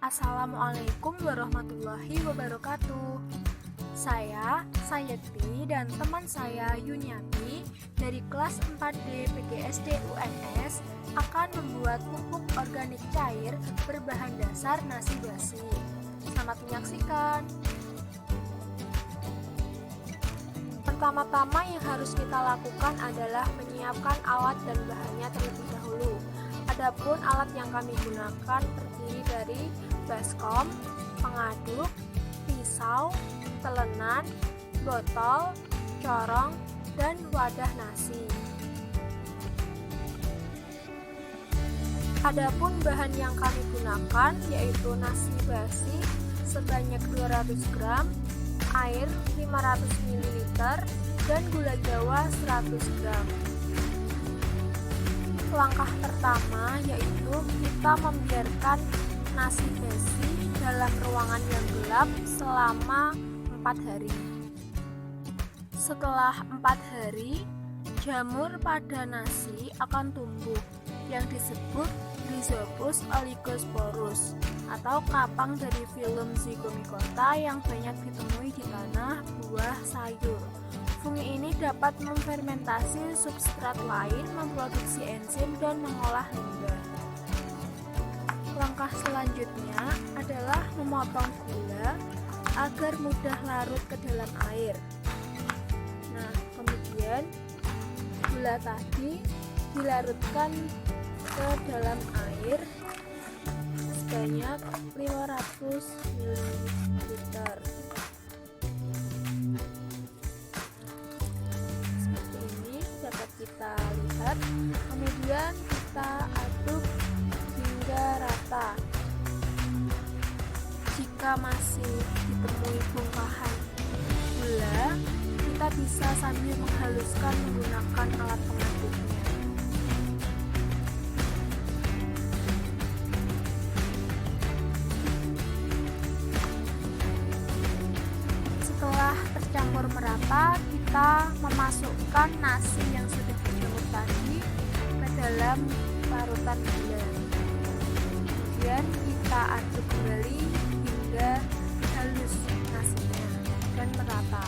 Assalamualaikum warahmatullahi wabarakatuh. Saya Sayekti dan teman saya Yunyati dari kelas 4D PGSD UNS akan membuat pupuk organik cair berbahan dasar nasi basi. Selamat menyaksikan. Pertama-tama yang harus kita lakukan adalah menyiapkan alat dan bahannya terlebih dahulu. Adapun alat yang kami gunakan terdiri dari baskom, pengaduk, pisau, telenan, botol, corong, dan wadah nasi. Adapun bahan yang kami gunakan yaitu nasi basi sebanyak 200 gram, air 500 ml, dan gula jawa 100 gram. Langkah pertama yaitu kita membiarkan nasi basi dalam ruangan yang gelap selama 4 hari. Setelah 4 hari, jamur pada nasi akan tumbuh yang disebut Rhizopus oligosporus atau kapang dari filum Zygomicota yang banyak ditemui di tanah, buah, sayur. Fungi ini dapat memfermentasi substrat lain, memproduksi enzim, dan mengolah limbah. Langkah selanjutnya adalah memotong gula agar mudah larut ke dalam air. Nah, kemudian gula tadi dilarutkan ke dalam air sebanyak 500 ml. Seperti ini dapat kita lihat. Kemudian kita aduk hingga rata. Jika masih ditemui bongkahan gula, kita bisa sambil menghaluskan menggunakan alat pengaduknya. Setelah tercampur merata, kita memasukkan nasi yang sudah dijemur tadi ke dalam larutan gula. Kemudian kita aduk kembali hingga halus nasinya dan merata.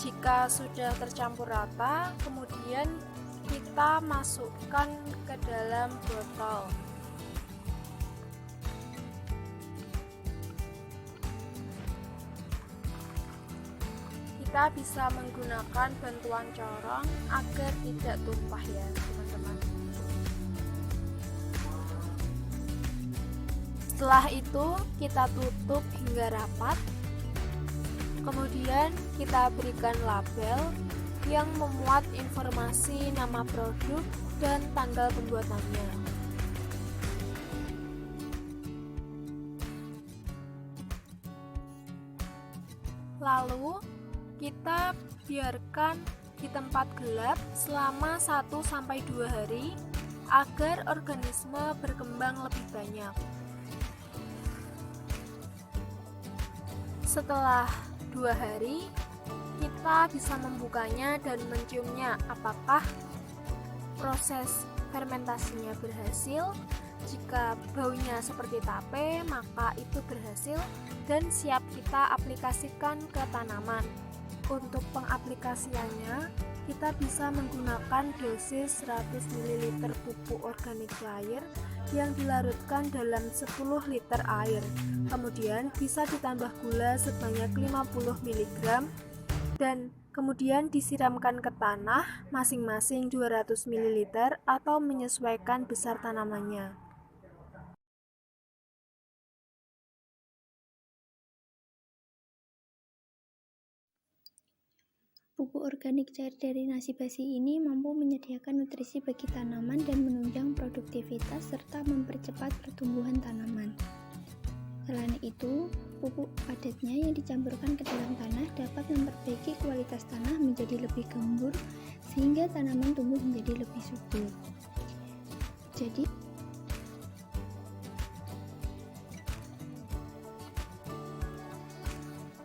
Jika sudah tercampur rata, kemudian kita masukkan ke dalam botol. Kita bisa menggunakan bantuan corong agar tidak tumpah ya, teman-teman. Setelah itu, kita tutup hingga rapat. Kemudian kita berikan label yang memuat informasi nama produk dan tanggal pembuatannya. Lalu kita biarkan di tempat gelap selama 1-2 hari agar organisme berkembang lebih banyak. Setelah 2 hari, kita bisa membukanya dan menciumnya apakah proses fermentasinya berhasil. Jika baunya seperti tape, maka itu berhasil dan siap kita aplikasikan ke tanaman. Untuk pengaplikasiannya, kita bisa menggunakan dosis 100 ml pupuk organik cair yang dilarutkan dalam 10 liter air. Kemudian bisa ditambah gula sebanyak 50 mg dan kemudian disiramkan ke tanah masing-masing 200 ml atau menyesuaikan besar tanamannya. Pupuk organik cair dari nasi basi ini mampu menyediakan nutrisi bagi tanaman dan menunjang produktivitas serta mempercepat pertumbuhan tanaman. Selain itu, pupuk padatnya yang dicampurkan ke dalam tanah dapat memperbaiki kualitas tanah menjadi lebih gembur sehingga tanaman tumbuh menjadi lebih subur.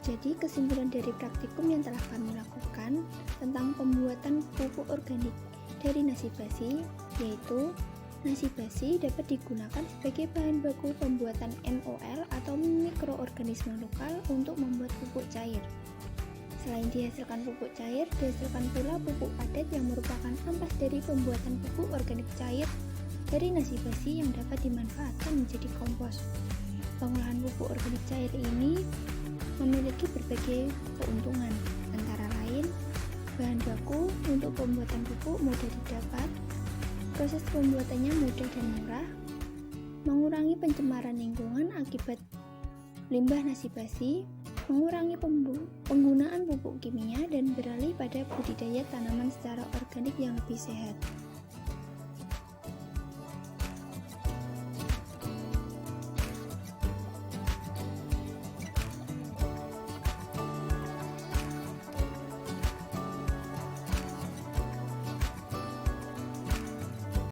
Jadi kesimpulan dari praktikum yang telah kami lakukan tentang pembuatan pupuk organik dari nasi basi, yaitu nasi basi dapat digunakan sebagai bahan baku pembuatan MOL atau mikroorganisme lokal untuk membuat pupuk cair. Selain dihasilkan pupuk cair, dihasilkan pula pupuk padat yang merupakan ampas dari pembuatan pupuk organik cair dari nasi basi yang dapat dimanfaatkan menjadi kompos. Pengolahan pupuk organik cair ini memiliki berbagai keuntungan, antara lain bahan baku untuk pembuatan pupuk mudah didapat, proses pembuatannya mudah dan murah, mengurangi pencemaran lingkungan akibat limbah nasi basi, mengurangi penggunaan pupuk kimia dan beralih pada budidaya tanaman secara organik yang lebih sehat.